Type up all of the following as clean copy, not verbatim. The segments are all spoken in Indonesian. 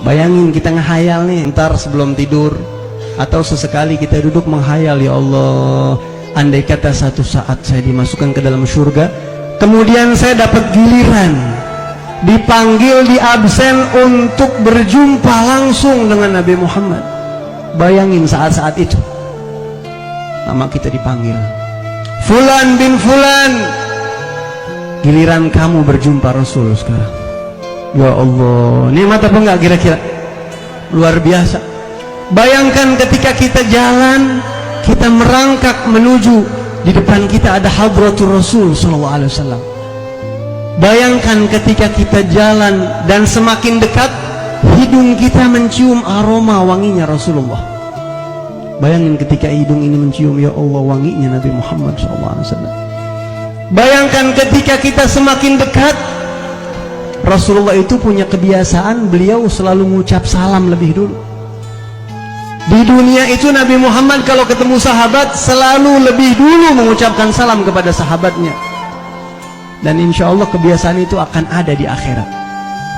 Bayangin kita ngehayal nih, ntar sebelum tidur atau sesekali kita duduk menghayal, ya Allah, andai kata satu saat saya dimasukkan ke dalam surga, kemudian saya dapat giliran dipanggil di absen untuk berjumpa langsung dengan Nabi Muhammad. Bayangin saat-saat itu, nama kita dipanggil, Fulan bin Fulan, giliran kamu berjumpa Rasul sekarang. Ya Allah, nikmat apa enggak kira-kira? Luar biasa. Bayangkan ketika kita jalan, kita merangkak menuju, di depan kita ada hadratul Rasul sallallahu alaihi wasallam. Bayangkan ketika kita jalan dan semakin dekat, hidung kita mencium aroma wanginya Rasulullah. Bayangin ketika hidung ini mencium, ya Allah, wanginya Nabi Muhammad sallallahu alaihi wasallam. Bayangkan ketika kita semakin dekat, Rasulullah itu punya kebiasaan, beliau selalu mengucap salam lebih dulu. Di dunia itu Nabi Muhammad kalau ketemu sahabat selalu lebih dulu mengucapkan salam kepada sahabatnya. Dan insya Allah kebiasaan itu akan ada di akhirat.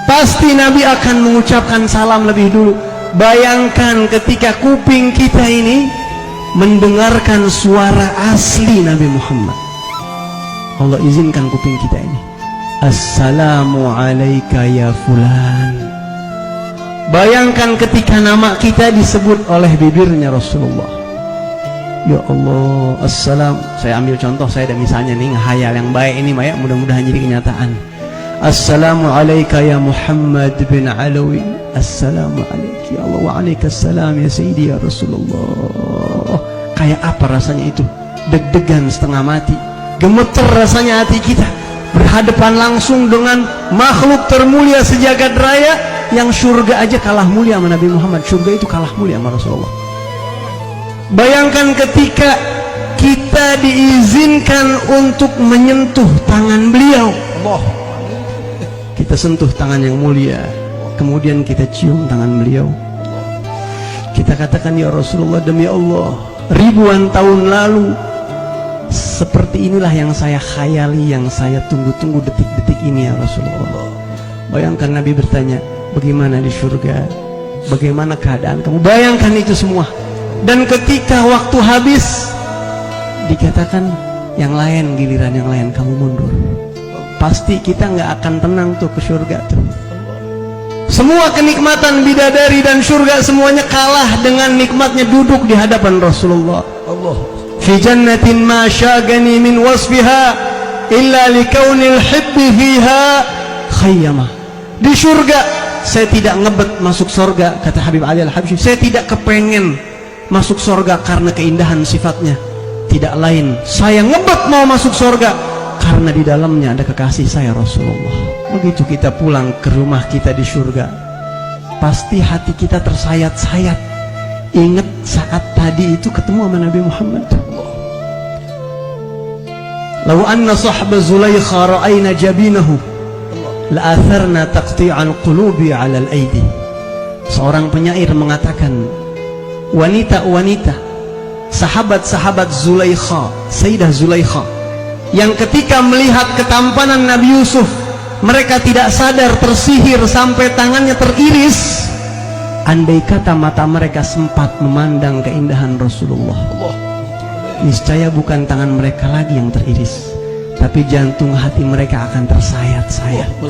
Pasti Nabi akan mengucapkan salam lebih dulu. Bayangkan ketika kuping kita ini mendengarkan suara asli Nabi Muhammad. Allah izinkan kuping kita ini, Assalamu alayka ya fulan. Bayangkan ketika nama kita disebut oleh bibirnya Rasulullah. Ya Allah, assalam. Saya ambil contoh, saya ada misalnya nih, ngehayal yang baik ini, ya, mudah-mudahan jadi kenyataan. Assalamu alayka ya Muhammad bin Alawi. Assalamu alayka ya Allah, wa alaikassalam ya Sayyidi ya Rasulullah. Kayak apa rasanya itu? Deg-degan setengah mati, gemeter rasanya hati kita, berhadapan langsung dengan makhluk termulia sejagat raya, yang surga aja kalah mulia sama Nabi Muhammad. Surga itu kalah mulia sama Rasulullah. Bayangkan ketika kita diizinkan untuk menyentuh tangan beliau, Allah, kita sentuh tangan yang mulia, kemudian kita cium tangan beliau, kita katakan, ya Rasulullah, demi Allah, ribuan tahun lalu seperti inilah yang saya khayali, yang saya tunggu-tunggu detik-detik ini ya Rasulullah. Bayangkan Nabi bertanya, bagaimana di surga, bagaimana keadaan kamu? Bayangkan itu semua. Dan ketika waktu habis, dikatakan yang lain, giliran yang lain kamu mundur. Pasti kita nggak akan tenang tuh ke surga tuh. Semua kenikmatan bidadari dan surga semuanya kalah dengan nikmatnya duduk di hadapan Rasulullah. Allah. Fi jannatin ma syagani min wasfiha illa likaunil hibbi fiha khayyama. Di surga saya tidak ngebet masuk surga, kata Habib Ali Al-Habsyi. Saya tidak kepengen masuk surga karena keindahan sifatnya. Tidak lain, saya ngebet mau masuk surga karena di dalamnya ada kekasih saya Rasulullah. Begitu kita pulang ke rumah kita di surga, pasti hati kita tersayat-sayat. Ingat saat tadi itu ketemu sama Nabi Muhammad. Lau anna sahba Zulaikha ra'ayna jabinahu la'atharna taqti'al qulubi 'alal aidi. Seorang penyair mengatakan, wanita-wanita, sahabat-sahabat Zulaikha, Sayyidah Zulaikha, yang ketika melihat ketampanan Nabi Yusuf, mereka tidak sadar tersihir sampai tangannya teriris. Andai kata mata mereka sempat memandang keindahan Rasulullah, niscaya bukan tangan mereka lagi yang teriris, tapi jantung hati mereka akan tersayat-sayat.